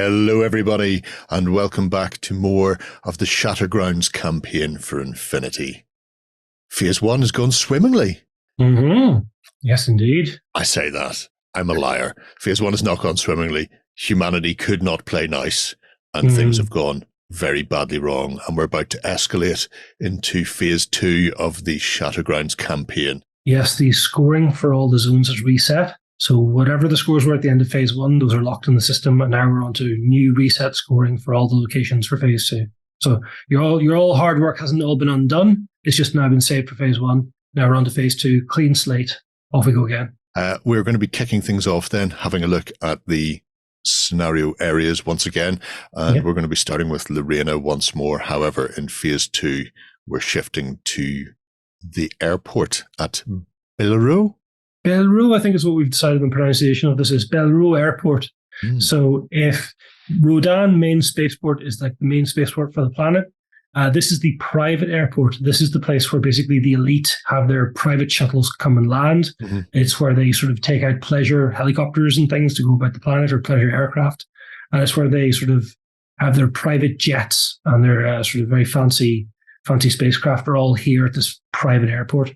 Hello everybody, and welcome back to more of the Shattergrounds campaign for Infinity. Phase 1 has gone swimmingly. Yes, indeed. I say that. I'm a liar. Phase 1 has not gone swimmingly. Humanity could not play nice, and things have gone very badly wrong, and we're about to escalate into Phase 2 of the Shattergrounds campaign. Yes, the scoring for all the zones is reset. So whatever the scores were at the end of Phase 1, those are locked in the system, and now we're on to new reset scoring for all the locations for Phase 2. So your all hard work hasn't all been undone. It's just now been saved for Phase 1. Now we're on to Phase 2, clean slate. Off we go again. We're going to be kicking things off then, having a look at the scenario areas once again, and we're going to be starting with LORENA once more. However, in Phase 2, we're shifting to the airport at Bleriot. Bleriot, I think, is what we've decided the pronunciation of this is. Bleriot Airport. So if Rodan main spaceport is like the main spaceport for the planet, this is the private airport. This is the place where basically the elite have their private shuttles come and land. It's where they sort of take out pleasure helicopters and things to go about the planet, or pleasure aircraft. And it's where they sort of have their private jets and their sort of very fancy spacecraft are all here at this private airport.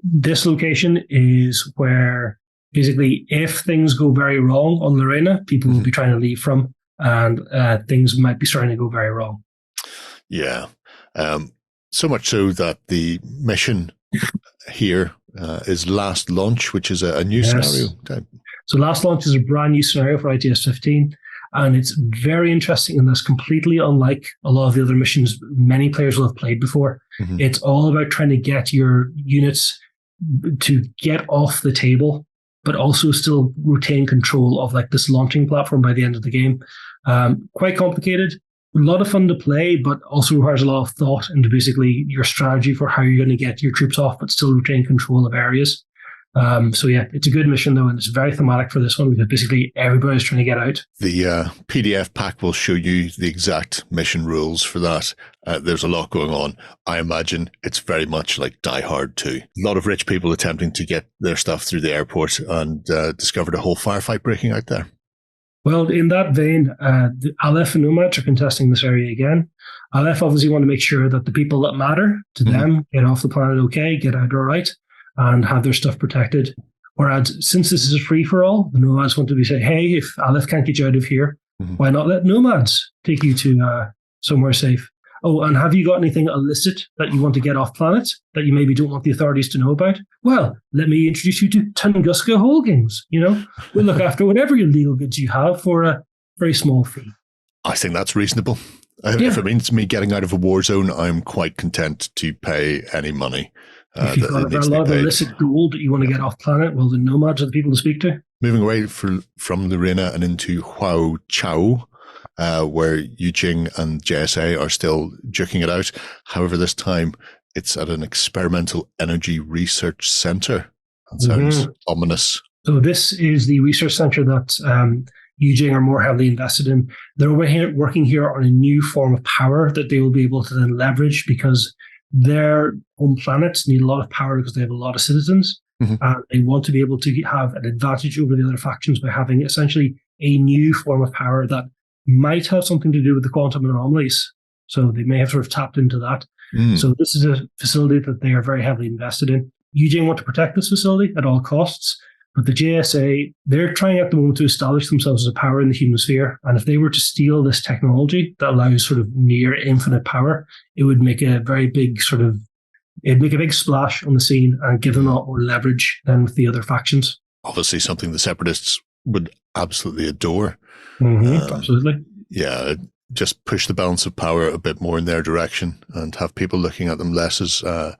This location is where basically if things go very wrong on LORENA, people will be trying to leave from, and things might be starting to go very wrong. Yeah. So much so that the mission here is Last Launch, which is a new scenario type. So Last Launch is a brand new scenario for ITS 15. And it's very interesting, and that's completely unlike a lot of the other missions many players will have played before. It's all about trying to get your units to get off the table, but also still retain control of like this launching platform by the end of the game. Quite complicated, a lot of fun to play, but also requires a lot of thought into basically your strategy for how you're going to get your troops off, but still retain control of areas. So yeah, it's a good mission though, and it's very thematic for this one because basically everybody's trying to get out. The PDF pack will show you the exact mission rules for that. There's a lot going on. I imagine it's very much like Die Hard 2. A lot of rich people attempting to get their stuff through the airport, and discovered a whole firefight breaking out there. Well, in that vein, the Aleph and Nomads are contesting this area again. Aleph obviously want to make sure that the people that matter to them get off the planet okay, get out all right, and have their stuff protected. Whereas since this is a free-for-all, the Nomads want to be saying, hey, if Aleph can't get you out of here, why not let Nomads take you to somewhere safe? Oh, and have you got anything illicit that you want to get off planet that you maybe don't want the authorities to know about? Well, let me introduce you to Tunguska Holdings. We'll look after whatever illegal goods you have for a very small fee. I think that's reasonable. If it means me getting out of a war zone, I'm quite content to pay any money. If you've got a lot of illicit gold that you want to get off planet, well, the Nomads are the people to speak to. Moving away from LORENA and into HUAQUIAO, where Yijing and JSA are still duking it out. However, this time it's at an experimental energy research center. That sounds ominous. So this is the research center that Yijing are more heavily invested in. They're working here on a new form of power that they will be able to then leverage because their home planets need a lot of power because they have a lot of citizens. And they want to be able to have an advantage over the other factions by having essentially a new form of power that might have something to do with the quantum anomalies. So they may have sort of tapped into that. So this is a facility that they are very heavily invested in. Yijing want to protect this facility at all costs, but the JSA, they're trying at the moment to establish themselves as a power in the human sphere. And if they were to steal this technology that allows sort of near infinite power, it would make a very big it'd make a big splash on the scene and give them a lot more leverage than with the other factions. Obviously something the Separatists would absolutely adore. Absolutely. Yeah, just push the balance of power a bit more in their direction and have people looking at them less as a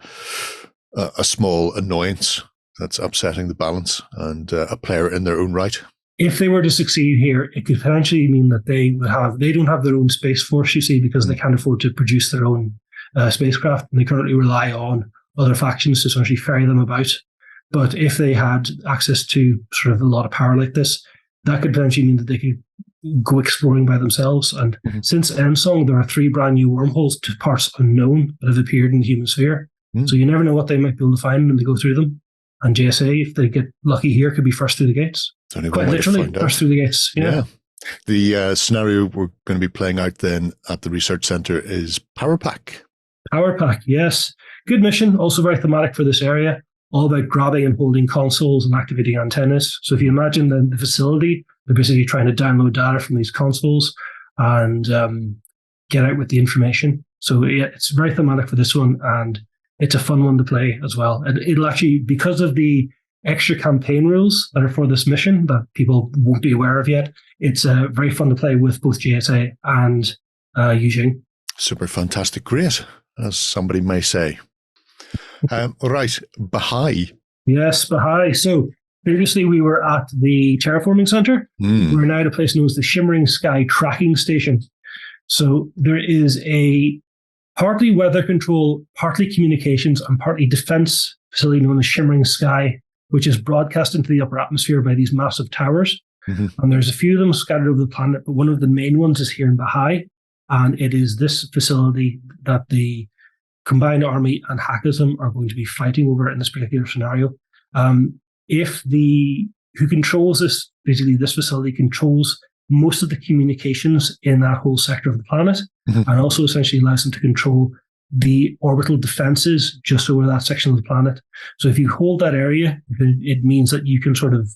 small annoyance that's upsetting the balance and a player in their own right. If they were to succeed here, it could potentially mean that they don't have their own space force, you see, because they can't afford to produce their own spacecraft, and they currently rely on other factions to essentially ferry them about. But if they had access to sort of a lot of power like this, that could potentially mean that they could go exploring by themselves. And since Ensong, there are 3 brand new wormholes to parts unknown that have appeared in the human sphere. So you never know what they might be able to find when they go through them. And JSA, if they get lucky here, could be first through the gates. Quite literally, first through the gates. Yeah. The scenario we're going to be playing out then at the research center is Power Pack. Power Pack, yes. Good mission, also very thematic for this area, all about grabbing and holding consoles and activating antennas. So if you imagine the facility, they're basically trying to download data from these consoles and get out with the information. So yeah, it's very thematic for this one, and it's a fun one to play as well. And it'll actually, because of the extra campaign rules that are for this mission that people won't be aware of yet, it's very fun to play with both JSA and Yujing. Super fantastic, great, as somebody may say. All right, BHAI. Yes, BHAI. So previously we were at the Terraforming Center. We're now at a place known as the Shimmering Sky Tracking Station. So there is a partly weather control, partly communications, and partly defense facility known as Shimmering Sky, which is broadcast into the upper atmosphere by these massive towers. And there's a few of them scattered over the planet, but one of the main ones is here in BHAI. And it is this facility that the Combined Army and HUAQUIAO are going to be fighting over in this particular scenario. Who controls this, basically this facility controls most of the communications in that whole sector of the planet, and also essentially allows them to control the orbital defenses just over that section of the planet. So if you hold that area, it means that you can sort of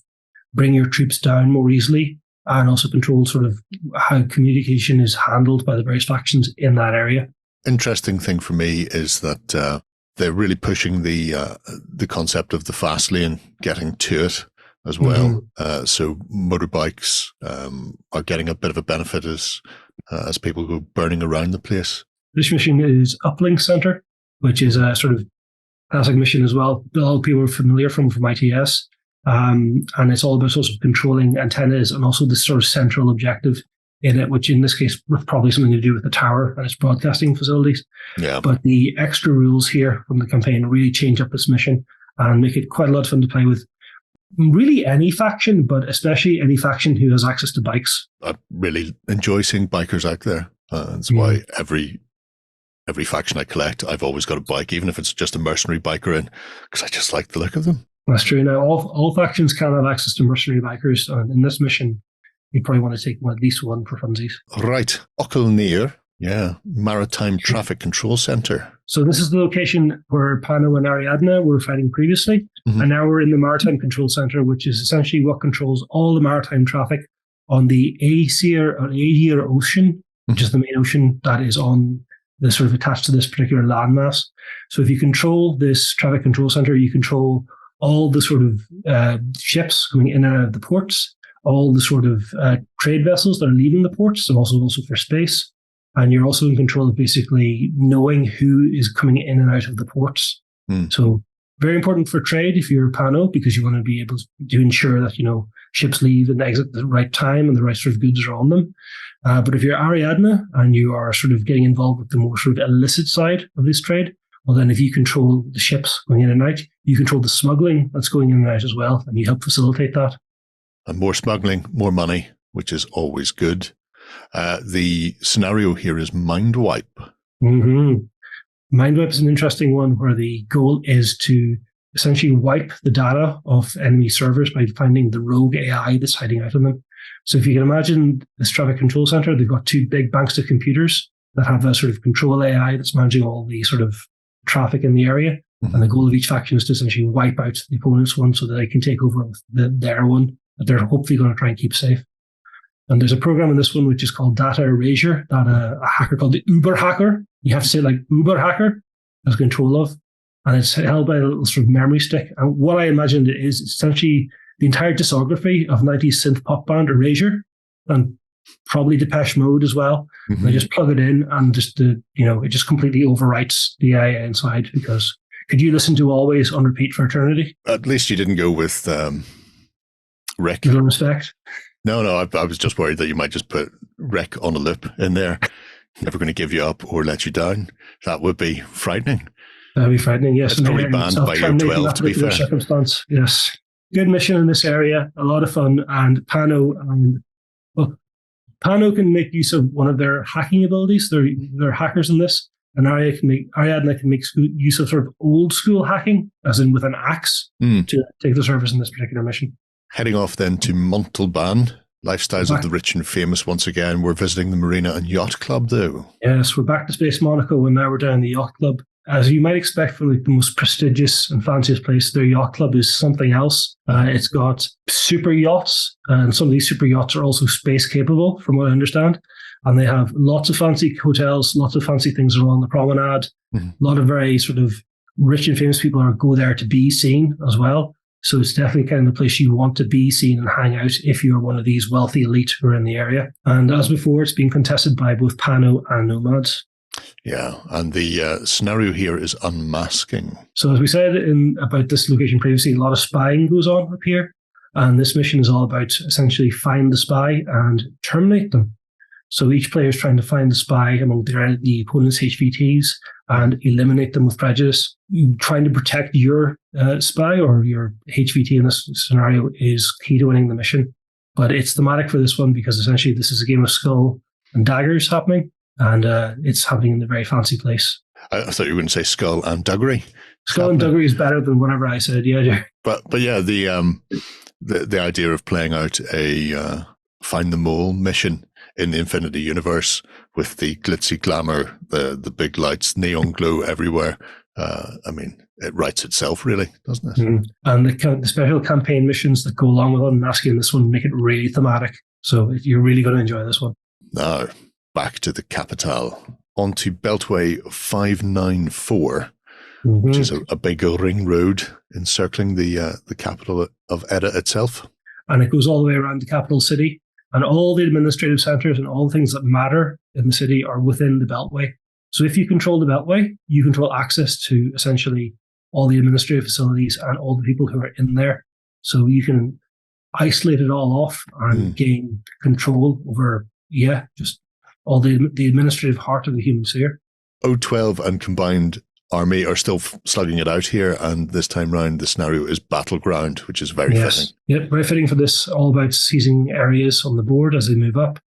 bring your troops down more easily, and also control sort of how communication is handled by the various factions in that area. Interesting thing for me is that they're really pushing the concept of the fast lane, getting to it as well. So motorbikes are getting a bit of a benefit as people go burning around the place. This mission is Uplink Center, which is a sort of classic mission as well. A lot of people are familiar from ITS. And it's all about sort of controlling antennas and also this sort of central objective in it, which in this case with probably something to do with the tower and its broadcasting facilities. Yeah. But the extra rules here from the campaign really change up this mission and make it quite a lot of fun to play with really any faction, but especially any faction who has access to bikes. I really enjoy seeing bikers out there. That's why every faction I collect, I've always got a bike, even if it's just a mercenary biker in, because I just like the look of them. That's true. Now, all factions can have access to mercenary bikers, and in this mission, you probably want to take at least one for funsies. Right. OKOLNIR, Maritime Traffic Control Center. So this is the location where Pano and Ariadne were fighting previously, and now we're in the Maritime Control Center, which is essentially what controls all the maritime traffic on the Aesir Ocean, which is the main ocean that is on the sort of attached to this particular landmass. So if you control this traffic control center, you control all the sort of ships coming in and out of the ports, all the sort of trade vessels that are leaving the ports, and also for space. And you're also in control of basically knowing who is coming in and out of the ports. So very important for trade if you're Pano, because you want to be able to ensure that, ships leave and exit at the right time and the right sort of goods are on them. But if you're Ariadne and you are sort of getting involved with the more sort of illicit side of this trade, well, then if you control the ships going in and out, you control the smuggling that's going in and out as well, and you help facilitate that. And more smuggling, more money, which is always good. The scenario here is Mind Wipe. Mind Wipe is an interesting one where the goal is to essentially wipe the data of enemy servers by finding the rogue AI that's hiding out in them. So if you can imagine this traffic control center, they've got two big banks of computers that have a sort of control AI that's managing all the sort of traffic in the area. And the goal of each faction is to essentially wipe out the opponent's one so that they can take over their one that they're hopefully going to try and keep safe. And there's a program in this one which is called Data Erasure that a hacker called the Uber Hacker, you have to say it like Uber Hacker, has control of. And it's held by a little sort of memory stick. And what I imagined it is essentially the entire discography of 90s synth pop band Erasure, and probably Depeche Mode as well. They just plug it in and just it just completely overwrites the AI inside, because could you listen to Always on repeat for eternity? At least you didn't go with Rick. With all respect. No, I was just worried that you might just put Rick on a loop in there. Never going to give you up or let you down. That would be frightening. That would be frightening, yes. It's probably banned by year 12, to be fair. Circumstance, yes. Good mission in this area, a lot of fun, and Pano can make use of one of their hacking abilities. They're hackers in this, and Ariadne can make use of sort of old school hacking, as in with an axe, to take the service in this particular mission. Heading off then to MONTALBÁN, Lifestyles of the rich and famous once again. We're visiting the Marina and Yacht Club, though. Yes, we're back to Space Monaco, and now we're down the Yacht Club. As you might expect from like the most prestigious and fanciest place, their yacht club is something else. It's got super yachts, and some of these super yachts are also space capable, from what I understand. And they have lots of fancy hotels, lots of fancy things along the promenade. A lot of very sort of rich and famous people go there to be seen as well. So it's definitely kind of the place you want to be seen and hang out if you're one of these wealthy elite who are in the area. And as before, it's being contested by both Pano and Nomads. Yeah, and the scenario here is unmasking. So as we said about this location previously, a lot of spying goes on up here. And this mission is all about essentially find the spy and terminate them. So each player is trying to find the spy among the opponent's HVTs and eliminate them with prejudice. Trying to protect your spy or your HVT in this scenario is key to winning the mission. But it's thematic for this one because essentially this is a game of skull and daggers happening, and it's happening in a very fancy place. I thought you were going to say skull and duggery. Skull and duggery is better than whatever I said. Yeah, but yeah, the idea of playing out a find the mole mission in the Infinity universe with the glitzy glamour, the big lights, neon glow everywhere. I mean, it writes itself, really, doesn't it? And the special campaign missions that go along with Unmasking this one make it really thematic. So you're really going to enjoy this one. Now, back to the capital. Onto Beltway 594, which is a big ring road encircling the capital of EDDA itself. And it goes all the way around the capital city. And all the administrative centers and all the things that matter in the city are within the Beltway. So if you control the Beltway, you control access to essentially all the administrative facilities and all the people who are in there. So you can isolate it all off and gain control over, just all the administrative heart of the human sphere. O12 and combined army are still slugging it out here, and this time round the scenario is battleground, which is very fitting. Yep, very fitting for this, all about seizing areas on the board as they move up.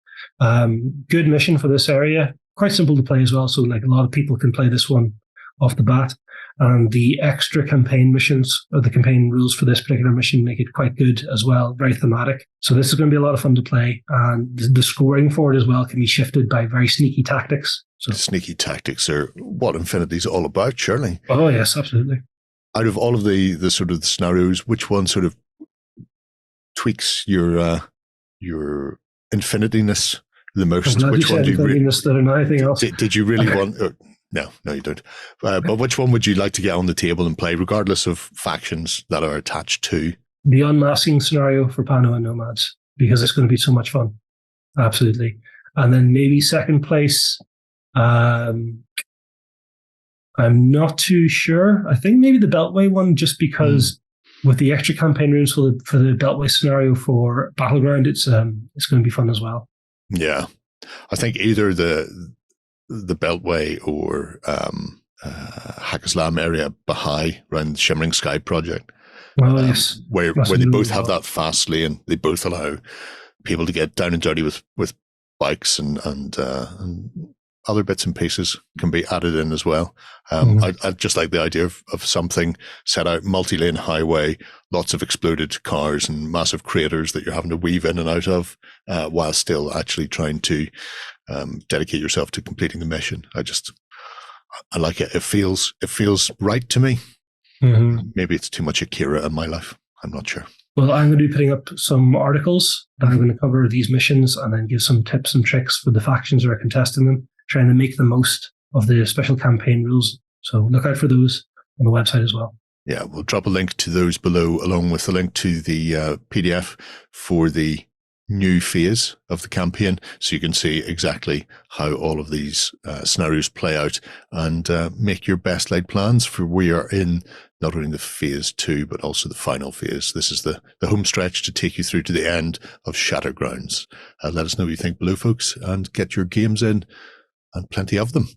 Good mission for this area, quite simple to play as well, so like a lot of people can play this one off the bat. And the extra campaign missions, or the campaign rules for this particular mission, make it quite good as well, very thematic. So this is going to be a lot of fun to play, and the scoring for it as well can be shifted by very sneaky tactics. So sneaky tactics are what Infinity's all about, surely. Oh yes, absolutely. Out of all of the sort of the scenarios, which one sort of tweaks your infinityness the most? Which one do you really? Did you really want? No, you don't. But which one would you like to get on the table and play, regardless of factions that are attached to? The unmasking scenario for Pano and Nomads, because it's going to be so much fun. Absolutely. And then maybe second place, I'm not too sure. I think maybe the Beltway one, just because with the extra campaign runes for the Beltway scenario for Battleground, it's going to be fun as well. Yeah. I think either the Beltway or Hakaslam area, BHAI, around the Shimmering Sky project. Well, yes. Where they both have that fast lane. They both allow people to get down and dirty with bikes and other bits and pieces can be added in as well. I just like the idea of something set out, multi-lane highway, lots of exploded cars and massive craters that you're having to weave in and out of, while still actually trying to dedicate yourself to completing the mission. I like it. It feels right to me. Maybe it's too much Akira in my life. I'm not sure. Well, I'm going to be putting up some articles that I'm going to cover these missions and then give some tips and tricks for the factions that are contesting them, trying to make the most of the special campaign rules. So look out for those on the website as well. Yeah, we'll drop a link to those below, along with the link to the PDF for the new phase of the campaign, so you can see exactly how all of these scenarios play out and make your best laid plans for we are in not only the phase 2 but also the final phase. This is the home stretch to take you through to the end of Shattergrounds. Let us know what you think below, folks, and get your games in, and plenty of them.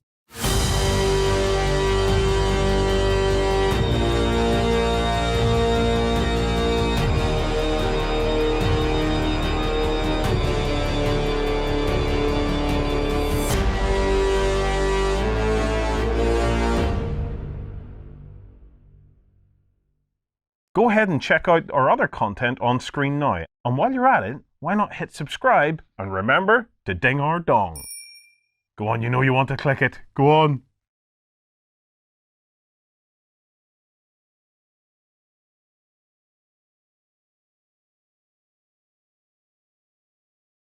Go ahead and check out our other content on screen now. And while you're at it, why not hit subscribe and remember to ding our dong. Go on, you know you want to click it. Go on.